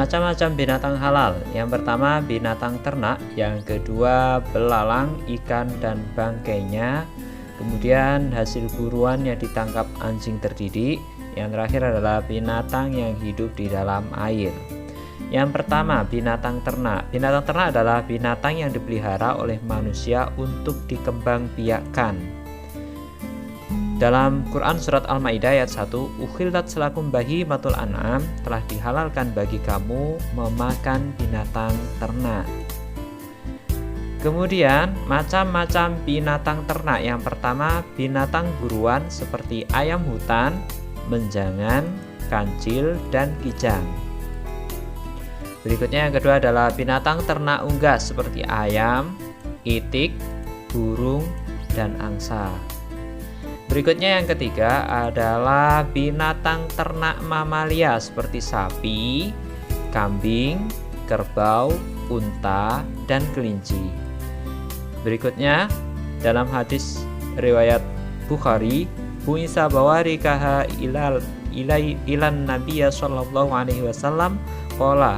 Macam-macam binatang halal. Yang pertama binatang ternak, yang kedua belalang, ikan dan bangkainya. Kemudian hasil buruan yang ditangkap anjing terdidik. Yang terakhir adalah binatang yang hidup di dalam air. Yang pertama binatang ternak. Binatang ternak adalah binatang yang dipelihara oleh manusia untuk dikembangbiakkan. Dalam Quran Surat Al-Ma'idah ayat 1, Ukhillat selakum bahimatul an'am, telah dihalalkan bagi kamu memakan binatang ternak. Kemudian macam-macam binatang ternak. Yang pertama binatang buruan seperti ayam hutan, menjangan, kancil, dan kijang. Berikutnya yang kedua adalah binatang ternak unggas seperti ayam, itik, burung, dan angsa. Berikutnya yang ketiga adalah binatang ternak mamalia seperti sapi, kambing, kerbau, unta, dan kelinci. Berikutnya dalam hadis riwayat Bukhari, Bu'isa bawarikaha ilan nabiyya sallallahu alaihi wasallam qala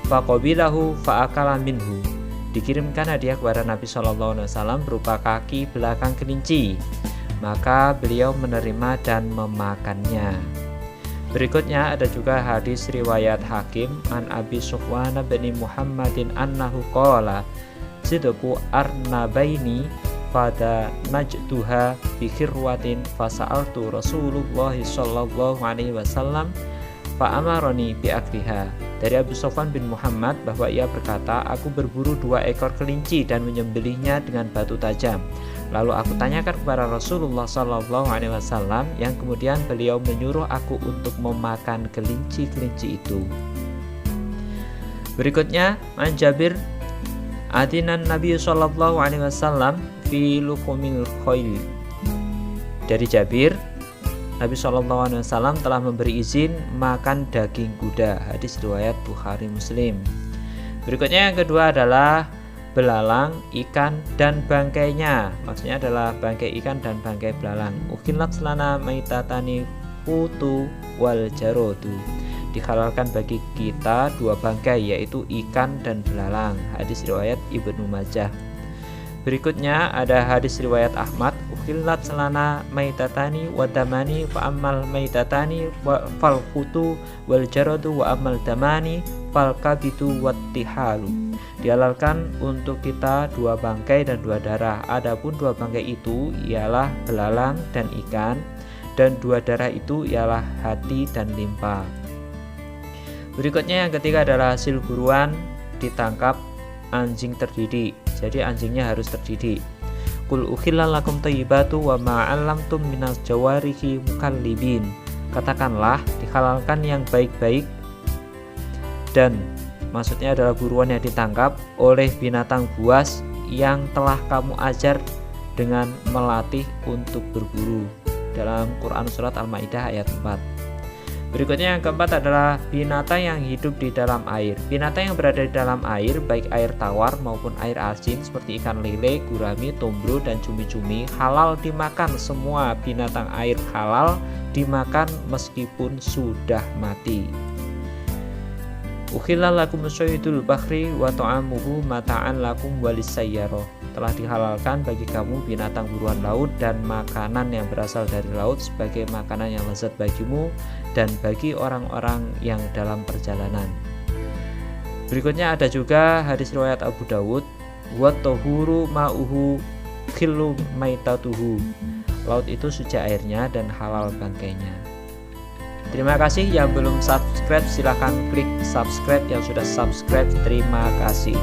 faqabilahu fa'akala minhu. Dikirimkan hadiah kepada Nabi sallallahu alaihi wasallam berupa kaki belakang kelinci, maka beliau menerima dan memakannya. Berikutnya ada juga hadis riwayat Hakim an Abi Sufwan bin Muhammadin annahu qala sidqu arnabaini pada najtuha bi khirwatin fasa'altu Rasulullah sallallahu alaihi wasallam fa amaroni bi akliha. Dari Abu Sufyan bin Muhammad bahwa ia berkata, aku berburu 2 ekor kelinci dan menyembelihnya dengan batu tajam. Lalu aku tanyakan kepada Rasulullah sallallahu alaihi wasallam, yang kemudian beliau menyuruh aku untuk memakan kelinci-kelinci itu. Berikutnya an Jabir adinan Nabi sallallahu alaihi wasallam fi luhumil khayl. Dari Jabir, Nabi SAW telah memberi izin makan daging kuda. Hadis riwayat Bukhari Muslim. Berikutnya yang kedua adalah belalang, ikan, dan bangkainya. Maksudnya adalah bangkai ikan dan bangkai belalang. Ukhillat lana maitatani hutu wal jarodu. Dihalalkan bagi kita 2 bangkai, yaitu ikan dan belalang. Hadis riwayat Ibnu Majah. Berikutnya ada hadis riwayat Ahmad, ukhillat lana maitatani wa damani fa ammal maitatani fal khutu wal jaradu wa ammal damani fal kabitu wat tihalu. Dihalalkan untuk kita 2 bangkai dan 2 darah. Adapun 2 bangkai itu ialah belalang dan ikan, dan 2 darah itu ialah hati dan limpa. Berikutnya yang ketiga adalah hasil buruan ditangkap anjing terdidik. Jadi anjingnya harus terdidik. Qul ukhilla lakum thayyibatu wa ma 'allamtum minas jawarihi mukallibin. Katakanlah dihalalkan yang baik-baik, dan maksudnya adalah buruan yang ditangkap oleh binatang buas yang telah kamu ajar dengan melatih untuk berburu. Dalam Quran Surat Al-Ma'idah ayat 4. Berikutnya yang keempat adalah binatang yang hidup di dalam air. Binatang yang berada di dalam air, baik air tawar maupun air asin seperti ikan lele, gurami, tumbro, dan cumi-cumi, halal dimakan. Semua binatang air halal dimakan meskipun sudah mati. Ukhilla lakum syaydul bahri wa ta'amuhu mata'an lakum walisayyarah. Telah dihalalkan bagi kamu binatang buruan laut dan makanan yang berasal dari laut sebagai makanan yang lezat bagimu dan bagi orang-orang yang dalam perjalanan. Berikutnya ada juga hadis riwayat Abu Dawud, wa tahuru ma'uhu khillu maitatuhu. Laut itu suci airnya dan halal bangkainya. Terima kasih. Yang belum subscribe silahkan klik subscribe, yang sudah subscribe terima kasih.